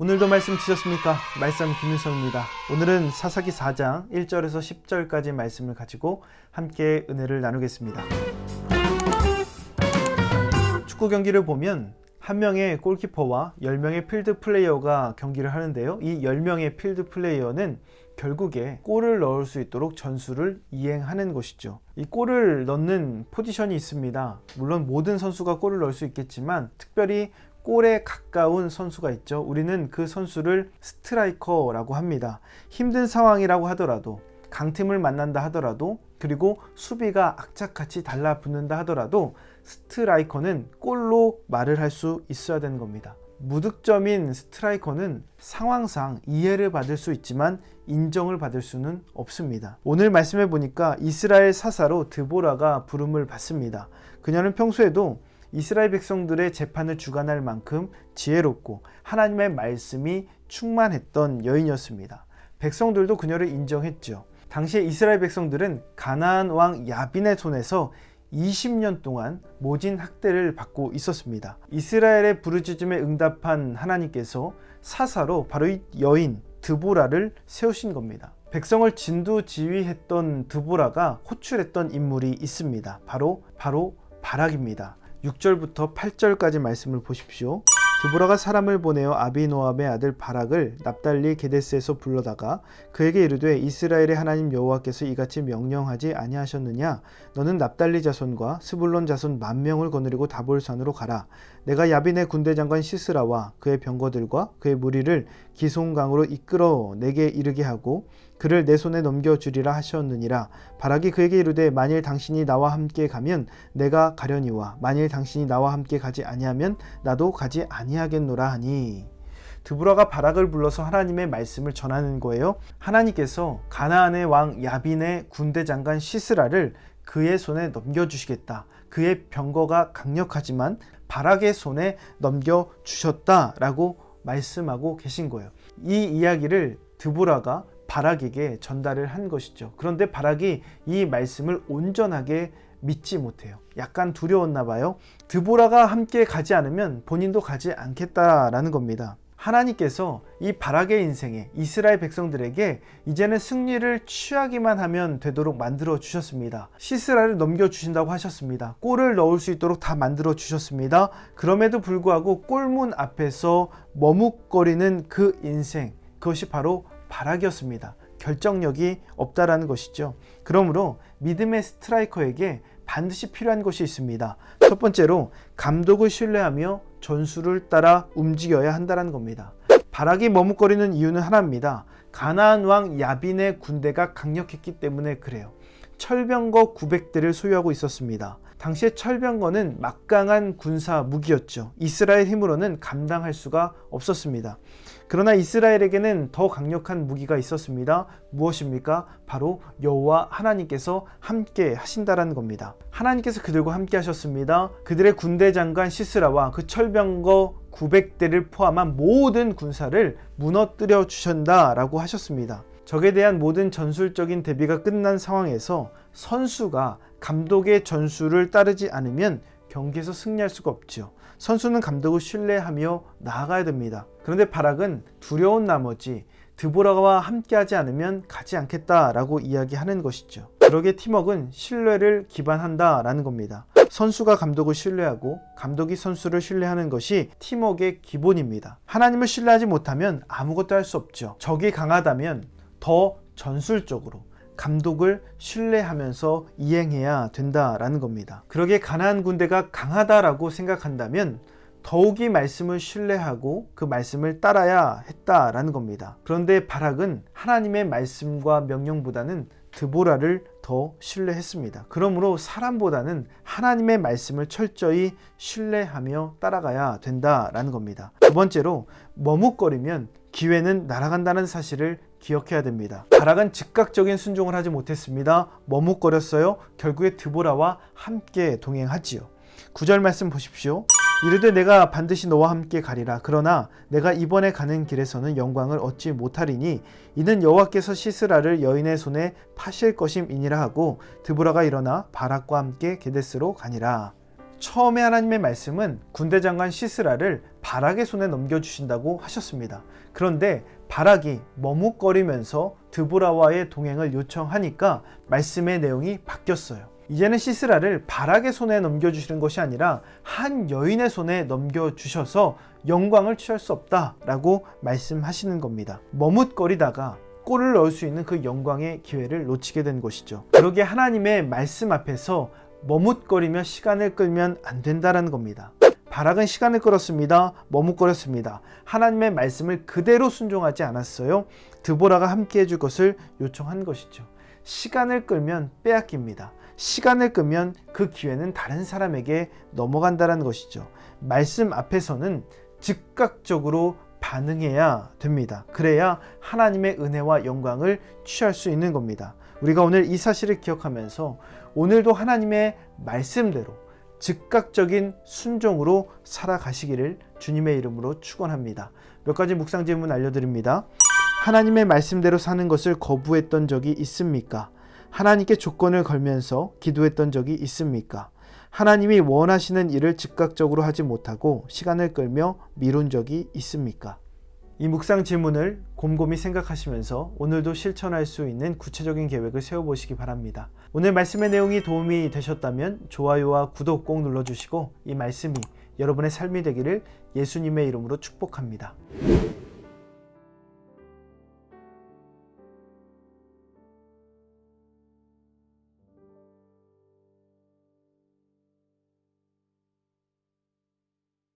오늘도 말씀 드셨습니까? 말씀 김윤성입니다. 오늘은 사사기 4장 1절에서 10절까지 말씀을 가지고 함께 은혜를 나누겠습니다. 축구 경기를 보면 한 명의 골키퍼와 10명의 필드 플레이어가 경기를 하는데요. 이 10명의 필드 플레이어는 결국에 골을 넣을 수 있도록 전술을 이행하는 것이죠. 이 골을 넣는 포지션이 있습니다. 물론 모든 선수가 골을 넣을 수 있겠지만 특별히 골에 가까운 선수가 있죠. 우리는 그 선수를 스트라이커라고 합니다. 힘든 상황이라고 하더라도, 강팀을 만난다 하더라도, 그리고 수비가 악착같이 달라붙는다 하더라도 스트라이커는 골로 말을 할 수 있어야 되는 겁니다. 무득점인 스트라이커는 상황상 이해를 받을 수 있지만 인정을 받을 수는 없습니다. 오늘 말씀해 보니까 이스라엘 사사로 드보라가 부름을 받습니다. 그녀는 평소에도 이스라엘 백성들의 재판을 주관할 만큼 지혜롭고 하나님의 말씀이 충만했던 여인이었습니다. 백성들도 그녀를 인정했죠. 당시에 이스라엘 백성들은 가나안 왕 야빈의 손에서 20년 동안 모진 학대를 받고 있었습니다. 이스라엘의 부르짖음에 응답한 하나님께서 사사로 바로 이 여인 드보라를 세우신 겁니다. 백성을 진두지휘했던 드보라가 호출했던 인물이 있습니다. 바로 바락입니다. 6절부터 8절까지 말씀을 보십시오. 드보라가 사람을 보내어 아비노함의 아들 바락을 납달리 게데스에서 불러다가 그에게 이르되 이스라엘의 하나님 여호와께서 이같이 명령하지 아니하셨느냐? 너는 납달리 자손과 스불론 자손 10,000명을 거느리고 다볼산으로 가라. 내가 야빈의 군대 장관 시스라와 그의 병거들과 그의 무리를 기송강으로 이끌어 내게 이르게 하고 그를 내 손에 넘겨주리라 하셨느니라. 바락이 그에게 이르되 만일 당신이 나와 함께 가면 내가 가려니와 만일 당신이 나와 함께 가지 아니하면 나도 가지 아니하겠노라 하니. 드보라가 바락을 불러서 하나님의 말씀을 전하는 거예요. 하나님께서 가나안의 왕 야빈의 군대 장관 시스라를 그의 손에 넘겨주시겠다. 그의 병거가 강력하지만 바락의 손에 넘겨주셨다라고 말씀하고 계신 거예요. 이 이야기를 드보라가 바락에게 전달을 한 것이죠. 그런데 바락이 이 말씀을 온전하게 믿지 못해요. 약간 두려웠나 봐요. 드보라가 함께 가지 않으면 본인도 가지 않겠다라는 겁니다. 하나님께서 이 바락의 인생에 이스라엘 백성들에게 이제는 승리를 취하기만 하면 되도록 만들어 주셨습니다. 시스라를 넘겨주신다고 하셨습니다. 골을 넣을 수 있도록 다 만들어 주셨습니다. 그럼에도 불구하고 골문 앞에서 머뭇거리는 그 인생, 그것이 바로 바락이었습니다. 결정력이 없다라는 것이죠. 그러므로 믿음의 스트라이커에게 반드시 필요한 것이 있습니다. 첫 번째로 감독을 신뢰하며 전술을 따라 움직여야 한다는 겁니다. 바락이 머뭇거리는 이유는 하나입니다. 가나안 왕 야빈의 군대가 강력했기 때문에 그래요. 철병거 900대를 소유하고 있었습니다. 당시에 철병거는 막강한 군사 무기였죠. 이스라엘 힘으로는 감당할 수가 없었습니다. 그러나 이스라엘에게는 더 강력한 무기가 있었습니다. 무엇입니까? 바로 여호와 하나님께서 함께 하신다라는 겁니다. 하나님께서 그들과 함께 하셨습니다. 그들의 군대 장관 시스라와 그 철병거 900대를 포함한 모든 군사를 무너뜨려 주신다라고 하셨습니다. 적에 대한 모든 전술적인 대비가 끝난 상황에서 선수가 감독의 전술을 따르지 않으면 경기에서 승리할 수가 없죠. 선수는 감독을 신뢰하며 나아가야 됩니다. 그런데 바락은 두려운 나머지 드보라와 함께하지 않으면 가지 않겠다라고 이야기하는 것이죠. 그러기에 팀워크는 신뢰를 기반한다라는 겁니다. 선수가 감독을 신뢰하고 감독이 선수를 신뢰하는 것이 팀워크의 기본입니다. 하나님을 신뢰하지 못하면 아무것도 할 수 없죠. 적이 강하다면 더 전술적으로 감독을 신뢰하면서 이행해야 된다라는 겁니다. 그러기에 가나안 군대가 강하다라고 생각한다면 더욱이 말씀을 신뢰하고 그 말씀을 따라야 했다라는 겁니다. 그런데 바락은 하나님의 말씀과 명령보다는 드보라를 더 신뢰했습니다. 그러므로 사람보다는 하나님의 말씀을 철저히 신뢰하며 따라가야 된다라는 겁니다. 두 번째로 머뭇거리면 기회는 날아간다는 사실을 기억해야 됩니다. 바락은 즉각적인 순종을 하지 못했습니다. 머뭇거렸어요. 결국에 드보라와 함께 동행하지요. 9절 말씀 보십시오. 이르되 내가 반드시 너와 함께 가리라. 그러나 내가 이번에 가는 길에서는 영광을 얻지 못하리니 이는 여호와께서 시스라를 여인의 손에 파실 것임이니라 하고 드보라가 일어나 바락과 함께 게데스로 가니라. 처음에 하나님의 말씀은 군대 장관 시스라를 바락의 손에 넘겨주신다고 하셨습니다. 그런데 바락이 머뭇거리면서 드보라와의 동행을 요청하니까 말씀의 내용이 바뀌었어요. 이제는 시스라를 바락의 손에 넘겨주시는 것이 아니라 한 여인의 손에 넘겨주셔서 영광을 취할 수 없다라고 말씀하시는 겁니다. 머뭇거리다가 골을 넣을 수 있는 그 영광의 기회를 놓치게 된 것이죠. 그러기에 하나님의 말씀 앞에서 머뭇거리며 시간을 끌면 안 된다는 겁니다. 바락은 시간을 끌었습니다. 머뭇거렸습니다. 하나님의 말씀을 그대로 순종하지 않았어요. 드보라가 함께 해줄 것을 요청한 것이죠. 시간을 끌면 빼앗깁니다. 시간을 끄면 그 기회는 다른 사람에게 넘어간다는 것이죠. 말씀 앞에서는 즉각적으로 반응해야 됩니다. 그래야 하나님의 은혜와 영광을 취할 수 있는 겁니다. 우리가 오늘 이 사실을 기억하면서 오늘도 하나님의 말씀대로 즉각적인 순종으로 살아가시기를 주님의 이름으로 축원합니다. 몇 가지 묵상 질문 알려드립니다. 하나님의 말씀대로 사는 것을 거부했던 적이 있습니까? 하나님께 조건을 걸면서 기도했던 적이 있습니까? 하나님이 원하시는 일을 즉각적으로 하지 못하고 시간을 끌며 미룬 적이 있습니까? 이 묵상 질문을 곰곰이 생각하시면서 오늘도 실천할 수 있는 구체적인 계획을 세워보시기 바랍니다. 오늘 말씀의 내용이 도움이 되셨다면 좋아요와 구독 꼭 눌러주시고 이 말씀이 여러분의 삶이 되기를 예수님의 이름으로 축복합니다.